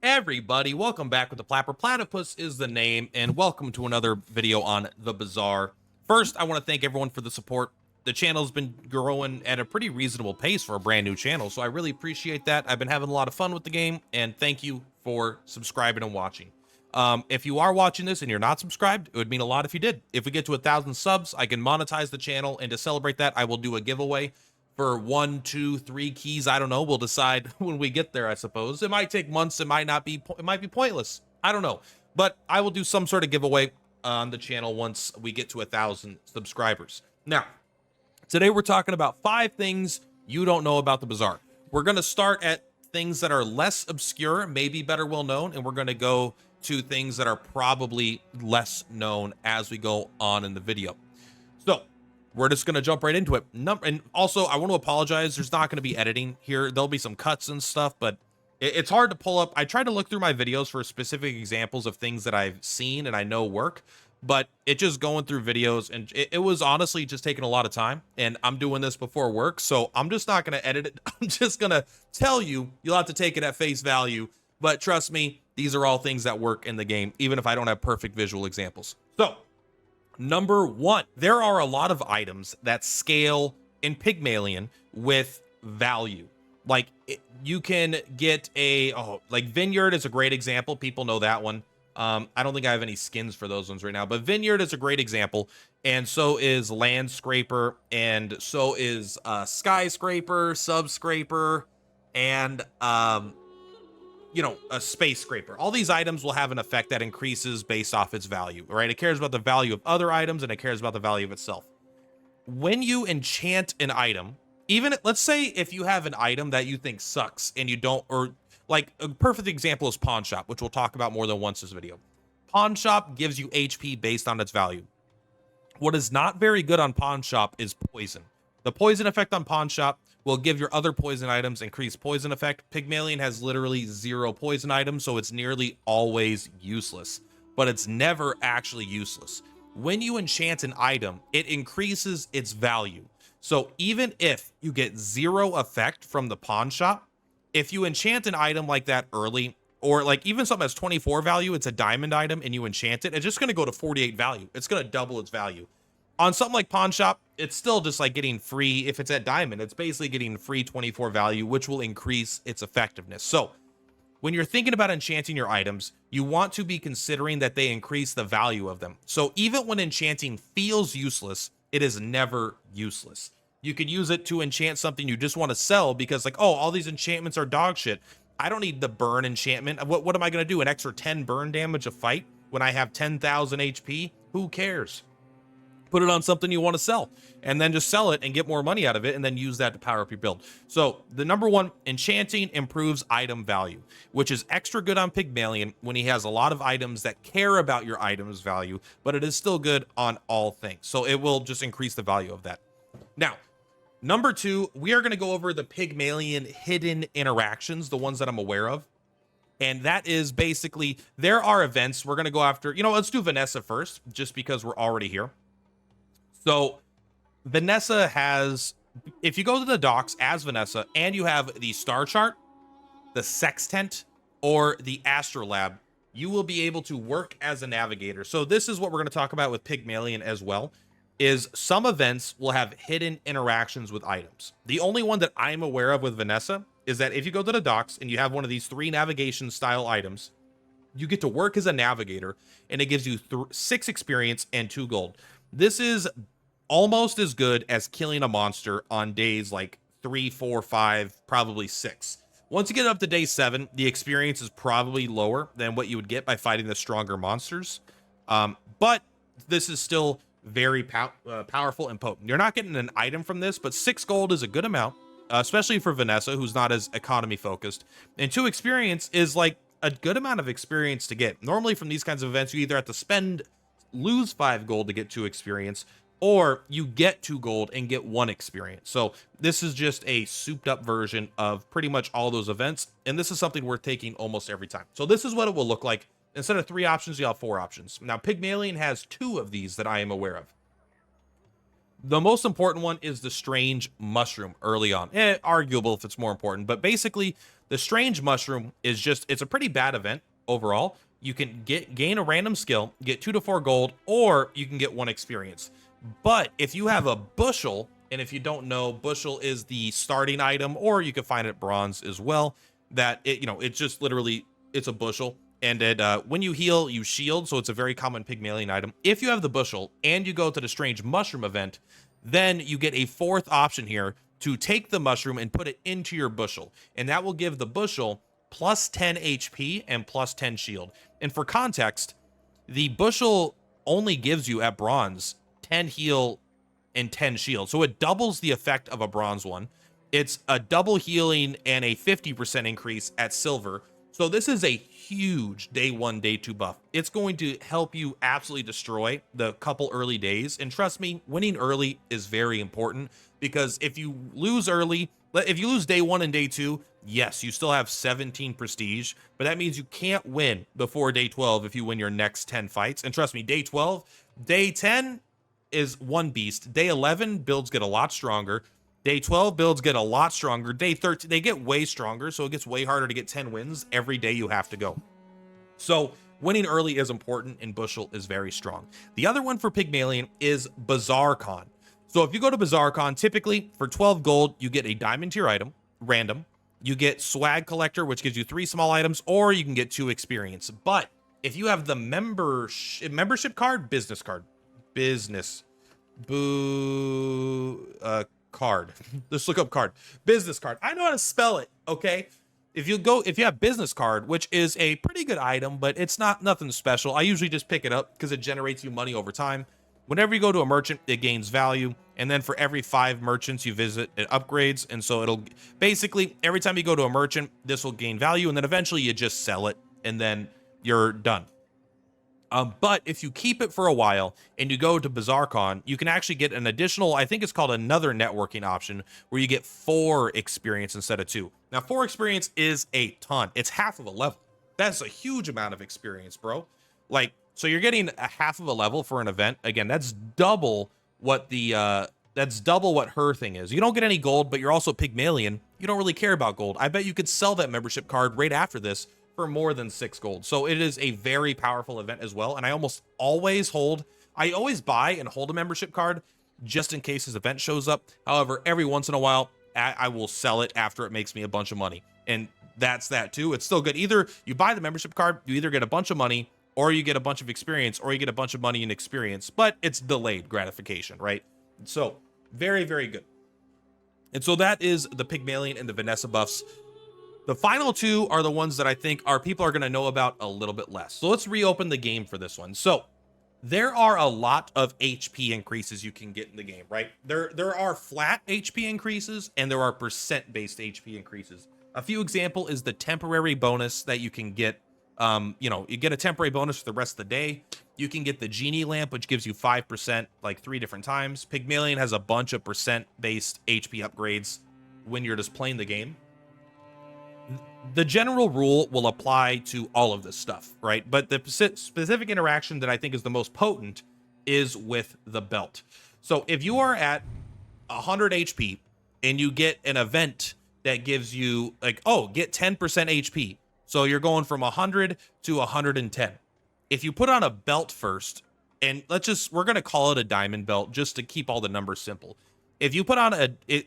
Everybody, welcome back with the Plapper. Platypus is the name, and welcome to another video on the Bazaar. First, I want to thank everyone for the support. The channel's been growing at a pretty reasonable pace for a brand new channel, so I really appreciate that. I've been having a lot of fun with the game, and thank you for subscribing and watching. If you are watching this and you're not subscribed, it would mean a lot if you did. If we get to 1,000 subs, I can monetize the channel, and to celebrate that, I will do a giveaway for 1, 2, 3 keys. I don't know. We'll decide when we get there, I suppose. It might take months. It might not be. It might be pointless. I don't know. But I will do some sort of giveaway on the channel once we get to 1,000 subscribers. Now, today we're talking about 5 things you don't know about the Bazaar. We're going to start at things that are less obscure, maybe better well known, and we're going to go to things that are probably less known as we go on in the video. So, we're just going to jump right into it. And also, I want to apologize. There's not going to be editing here. There'll be some cuts and stuff, but it's hard to pull up. I tried to look through my videos for specific examples of things that I've seen and I know work, but it just going through videos, and it was honestly just taking a lot of time, and I'm doing this before work, so I'm just not going to edit it. I'm just going to tell you, you'll have to take it at face value, but trust me, these are all things that work in the game, even if I don't have perfect visual examples. So, Number 1, there are a lot of items that scale in Pygmalion with value. Like, you can get like Vineyard is a great example. People know that one. I don't think I have any skins for those ones right now, but Vineyard is a great example. And so is Landscraper, and so is Skyscraper, Subscraper, and a space scraper. All these items will have an effect that increases based off its value, right? It cares about the value of other items, and it cares about the value of itself. When you enchant an item, even let's say if you have an item that you think sucks and you don't, or like a perfect example is Pawn Shop, which we'll talk about more than once this video. Pawn Shop gives you HP based on its value. What is not very good on Pawn Shop is poison. The poison effect on Pawn Shop will give your other poison items increased poison effect. Pygmalion has literally 0 poison items, so it's nearly always useless, but it's never actually useless. When you enchant an item, it increases its value. So even if you get 0 effect from the Pawn Shop, if you enchant an item like that early, or like even something that's 24 value, it's a diamond item, and you enchant it, it's just going to go to 48 value. It's going to double its value. On something like Pawn Shop, it's still just like getting free. If it's at diamond, it's basically getting free 24 value, which will increase its effectiveness. So when you're thinking about enchanting your items, you want to be considering that they increase the value of them. So even when enchanting feels useless, it is never useless. You could use it to enchant something you just want to sell because like, oh, all these enchantments are dog shit. I don't need the burn enchantment. What am I going to do? An extra 10 burn damage a fight when I have 10,000 HP? Who cares? Put it on something you want to sell, and then just sell it and get more money out of it, and then use that to power up your build. So the number 1, enchanting improves item value, which is extra good on Pygmalion when he has a lot of items that care about your item's value, but it is still good on all things. So it will just increase the value of that. Now, number 2, we are going to go over the Pygmalion hidden interactions, the ones that I'm aware of. And that is basically, there are events we're going to go after. Let's do Vanessa first, just because we're already here. So Vanessa has, if you go to the docks as Vanessa and you have the star chart, the sextant, or the astrolabe, you will be able to work as a navigator. So this is what we're going to talk about with Pygmalion as well, is some events will have hidden interactions with items. The only one that I'm aware of with Vanessa is that if you go to the docks and you have one of these 3 navigation style items, you get to work as a navigator, and it gives you 6 experience and 2 gold. This is almost as good as killing a monster on days like 3, 4, 5, probably 6. Once you get up to day 7, the experience is probably lower than what you would get by fighting the stronger monsters. But this is still very powerful and potent. You're not getting an item from this, but 6 gold is a good amount, especially for Vanessa, who's not as economy focused. And 2 experience is like a good amount of experience to get. Normally from these kinds of events, you either have to lose 5 gold to get 2 experience, or you get 2 gold and get 1 experience. So this is just a souped up version of pretty much all those events. And this is something worth taking almost every time. So this is what it will look like. Instead of 3 options, you have 4 options. Now, Pygmalion has 2 of these that I am aware of. The most important one is the strange mushroom early on. Arguable if it's more important, but basically The strange mushroom is just, it's a pretty bad event overall. You can gain a random skill, get 2 to 4 gold, or you can get 1 experience. But if you have a bushel, and if you don't know, bushel is the starting item, or you can find it bronze as well, that it, you know, it's just literally, it's a bushel. And it, when you heal, you shield, so it's a very common Pygmalion item. If you have the bushel and you go to the strange mushroom event, then you get a 4th option here to take the mushroom and put it into your bushel. And that will give the bushel plus 10 HP and plus 10 shield. And for context, the bushel only gives you at bronze 10 heal and 10 shield. So it doubles the effect of a bronze one. It's a double healing and a 50% increase at silver. So this is a huge day 1, day 2 buff. It's going to help you absolutely destroy the couple early days. And trust me, winning early is very important, because if you lose early, if you lose day 1 and day 2, yes, you still have 17 prestige, but that means you can't win before day 12 if you win your next 10 fights. And trust me, day 12, day 10 is one beast. Day 11, builds get a lot stronger. Day 12, builds get a lot stronger. Day 13, they get way stronger, so it gets way harder to get 10 wins every day you have to go. So winning early is important, and Bushel is very strong. The other one for Pygmalion is Bazaar Con. So if you go to Bazaar Con, typically for 12 gold, you get a diamond tier item, random. You get Swag Collector, which gives you 3 small items, or you can get 2 experience. But if you have the membership card, business card, card. Just look up card. Business card. I know how to spell it, okay? If you have business card, which is a pretty good item, but it's nothing special. I usually just pick it up because it generates you money over time. Whenever you go to a merchant, it gains value. And then for every 5 merchants you visit, it upgrades. And so it'll basically, every time you go to a merchant, this will gain value. And then eventually you just sell it and then you're done. But if you keep it for a while and you go to BazaarCon, you can actually get an additional, I think it's called another networking option, where you get 4 experience instead of 2. Now, 4 experience is a ton. It's half of a level. That's a huge amount of experience, bro. Like, so you're getting a half of a level for an event. Again, that's double what her thing is. You don't get any gold, but you're also Pygmalion. You don't really care about gold. I bet you could sell that membership card right after this for more than 6 gold. So it is a very powerful event as well. And I always buy and hold a membership card just in case this event shows up. However, every once in a while, I will sell it after it makes me a bunch of money. And that's that too. It's still good. Either you buy the membership card, you either get a bunch of money, or you get a bunch of experience, or you get a bunch of money and experience, but it's delayed gratification, right? So very, very good. And so that is the Pygmalion and the Vanessa buffs. The final 2 are the ones that I think people are going to know about a little bit less. So let's reopen the game for this one. So there are a lot of HP increases you can get in the game, right? There are flat HP increases and there are percent-based HP increases. A few example is the temporary bonus that you can get. You get a temporary bonus for the rest of the day. You can get the genie lamp, which gives you 5% like 3 different times. Pygmalion has a bunch of percent-based HP upgrades when you're just playing the game. The general rule will apply to all of this stuff, right? But the specific interaction that I think is the most potent is with the belt. So if you are at 100 HP and you get an event that gives you like, oh, get 10% HP. So you're going from 100 to 110. If you put on a belt first, and we're going to call it a diamond belt just to keep all the numbers simple. If you put on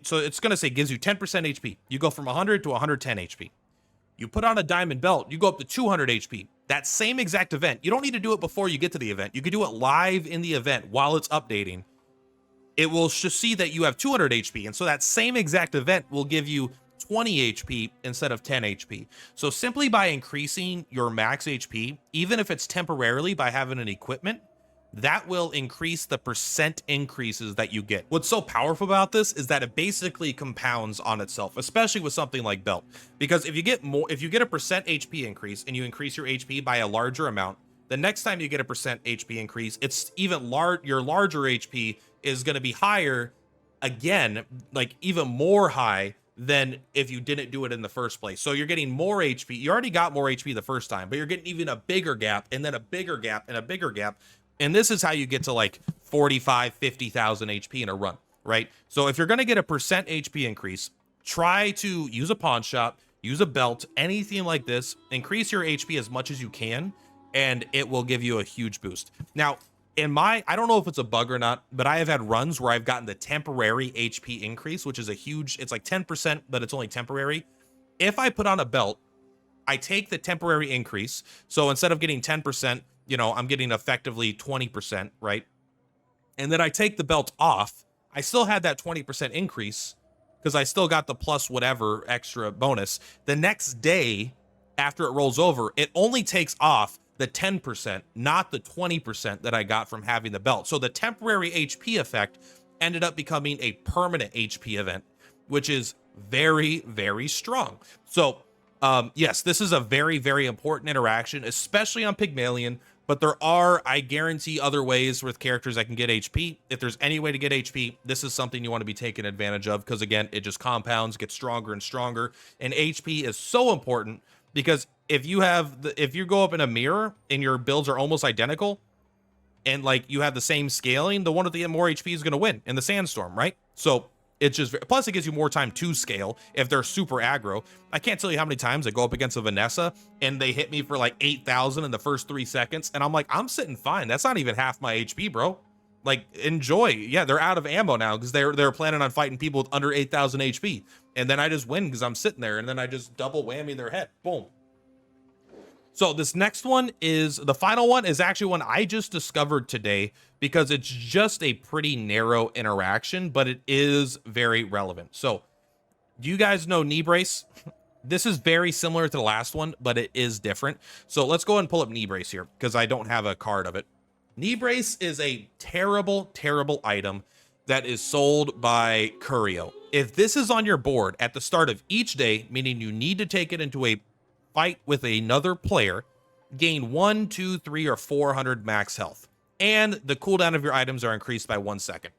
so it's going to say gives you 10% HP. You go from 100 to 110 HP. You put on a diamond belt, you go up to 200 HP. That same exact event, you don't need to do it before you get to the event. You can do it live in the event while it's updating. It will just see that you have 200 HP. And so that same exact event will give you 20 HP instead of 10 HP. So simply by increasing your max HP, even if it's temporarily by having an equipment, that will increase the percent increases that you get. What's so powerful about this is that it basically compounds on itself, especially with something like belt. Because if you get a percent HP increase and you increase your HP by a larger amount, the next time you get a percent HP increase, it's even your larger HP is going to be higher again, like even more high than if you didn't do it in the first place. So you're getting more HP. You already got more HP the first time, but you're getting even a bigger gap and then a bigger gap and a bigger gap. And this is how you get to like 45, 50,000 HP in a run, right? So if you're going to get a percent HP increase, try to use a pawn shop, use a belt, anything like this, increase your HP as much as you can, and it will give you a huge boost. Now, I don't know if it's a bug or not, but I have had runs where I've gotten the temporary HP increase, which is a huge, it's like 10%, but it's only temporary. If I put on a belt, I take the temporary increase. So instead of getting 10%, you know, I'm getting effectively 20%, right? And then I take the belt off. I still had that 20% increase because I still got the plus whatever extra bonus. The next day, after it rolls over, it only takes off the 10%, not the 20% that I got from having the belt. So the temporary HP effect ended up becoming a permanent HP event, which is very, very strong. So yes, this is a very, very important interaction, especially on Pygmalion, but there are, I guarantee, other ways with characters that can get HP. If there's any way to get HP, this is something you want to be taking advantage of because, again, it just compounds, gets stronger and stronger. And HP is so important because if you go up in a mirror and your builds are almost identical and like you have the same scaling, the one with the more HP is going to win in the sandstorm, right? So it's just, plus it gives you more time to scale if they're super aggro. I can't tell you how many times I go up against a Vanessa and they hit me for like 8,000 in the first 3 seconds. And I'm like, I'm sitting fine. That's not even half my HP, bro. Like, enjoy. Yeah, they're out of ammo now because they're planning on fighting people with under 8,000 HP. And then I just win because I'm sitting there and then I just double whammy their head. Boom. So this next one is, the final one is actually one I just discovered today because it's just a pretty narrow interaction, but it is very relevant. So do you guys know knee brace? This is very similar to the last one, but it is different. So let's go ahead and pull up knee brace here because I don't have a card of it. Knee brace is a terrible, terrible item that is sold by Curio. If this is on your board at the start of each day, meaning you need to take it into a fight with another player, gain 1, 2, 3, or 400 max health, and the cooldown of your items are increased by 1 second.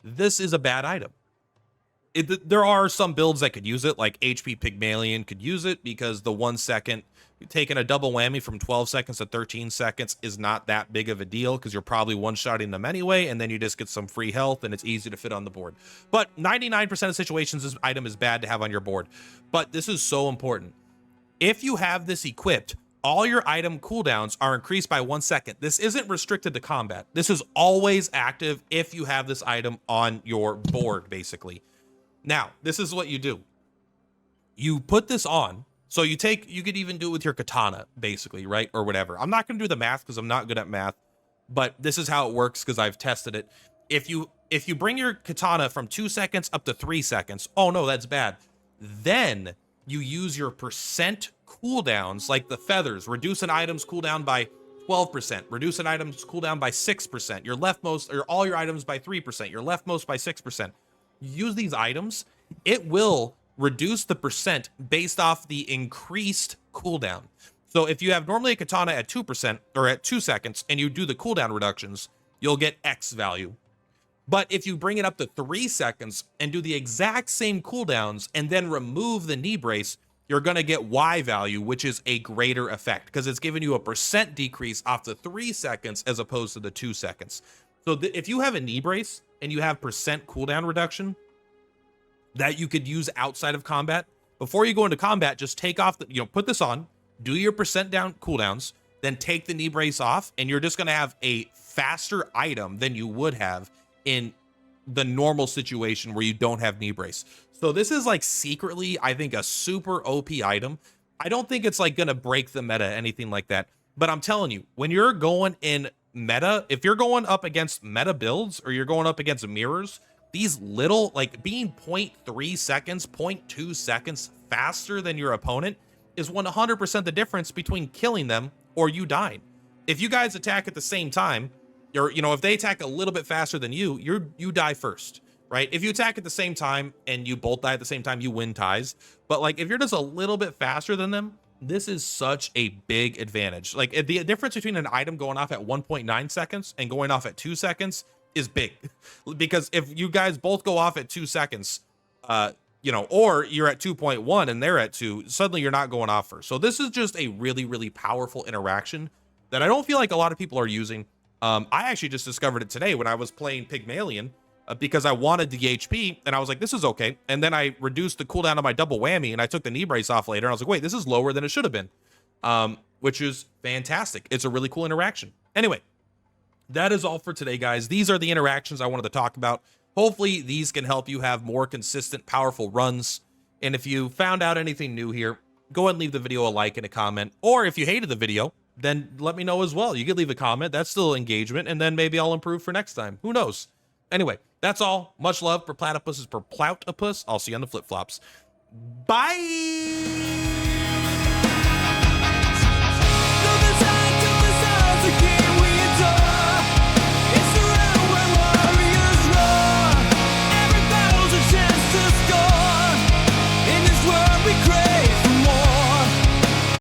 This is a bad item. There are some builds that could use it, like HP Pygmalion could use it because the 1 second, taking a double whammy from 12 seconds to 13 seconds is not that big of a deal because you're probably one-shotting them anyway, and then you just get some free health and it's easy to fit on the board. But 99% of situations, this item is bad to have on your board. But this is so important. If you have this equipped, all your item cooldowns are increased by 1 second. This isn't restricted to combat. This is always active if you have this item on your board, basically. Now, this is what you do. You put this on. So you could even do it with your katana, basically, right? Or whatever. I'm not going to do the math because I'm not good at math, but this is how it works because I've tested it. If you bring your katana from 2 seconds up to 3 seconds, oh no, that's bad. Then you use your percent cooldowns, like the feathers, reduce an item's cooldown by 12%, reduce an item's cooldown by 6%, your leftmost, or all your items by 3%, your leftmost by 6%. Use these items, it will reduce the percent based off the increased cooldown. So if you have normally a katana at 2% or at 2 seconds and you do the cooldown reductions, you'll get X value. But if you bring it up to 3 seconds and do the exact same cooldowns and then remove the knee brace, you're going to get Y value, which is a greater effect because it's giving you a percent decrease off the 3 seconds as opposed to the 2 seconds. So if you have a knee brace and you have percent cooldown reduction that you could use outside of combat, before you go into combat, just take off put this on, do your percent down cooldowns, then take the knee brace off, and you're just going to have a faster item than you would have in the normal situation where you don't have knee brace. So this is like secretly, I think, a super OP item. I don't think it's like going to break the meta, anything like that. But I'm telling you, when you're going in meta, if you're going up against meta builds or you're going up against mirrors, these little, like being 0.3 seconds, 0.2 seconds faster than your opponent is 100% the difference between killing them or you dying. If you guys attack at the same time, if they attack a little bit faster than you die first, right? If you attack at the same time and you both die at the same time, you win ties. But like if you're just a little bit faster than them, this is such a big advantage. Like the difference between an item going off at 1.9 seconds and going off at 2 seconds is big. Because if you guys both go off at 2 seconds, or you're at 2.1 and they're at 2, suddenly you're not going off first. So this is just a really, really powerful interaction that I don't feel like a lot of people are using. I actually just discovered it today when I was playing Pygmalion. because I wanted the HP, and I was like, this is okay. And then I reduced the cooldown of my double whammy, and I took the knee brace off later, and I was like, wait, this is lower than it should have been, which is fantastic. It's a really cool interaction. Anyway, that is all for today, guys. These are the interactions I wanted to talk about. Hopefully, these can help you have more consistent, powerful runs. And if you found out anything new here, go ahead and leave the video a like and a comment. Or if you hated the video, then let me know as well. You could leave a comment. That's still engagement, and then maybe I'll improve for next time. Who knows? Anyway, that's all. Much love for platypuses per ploutopus. I'll see you on the flip-flops. Bye!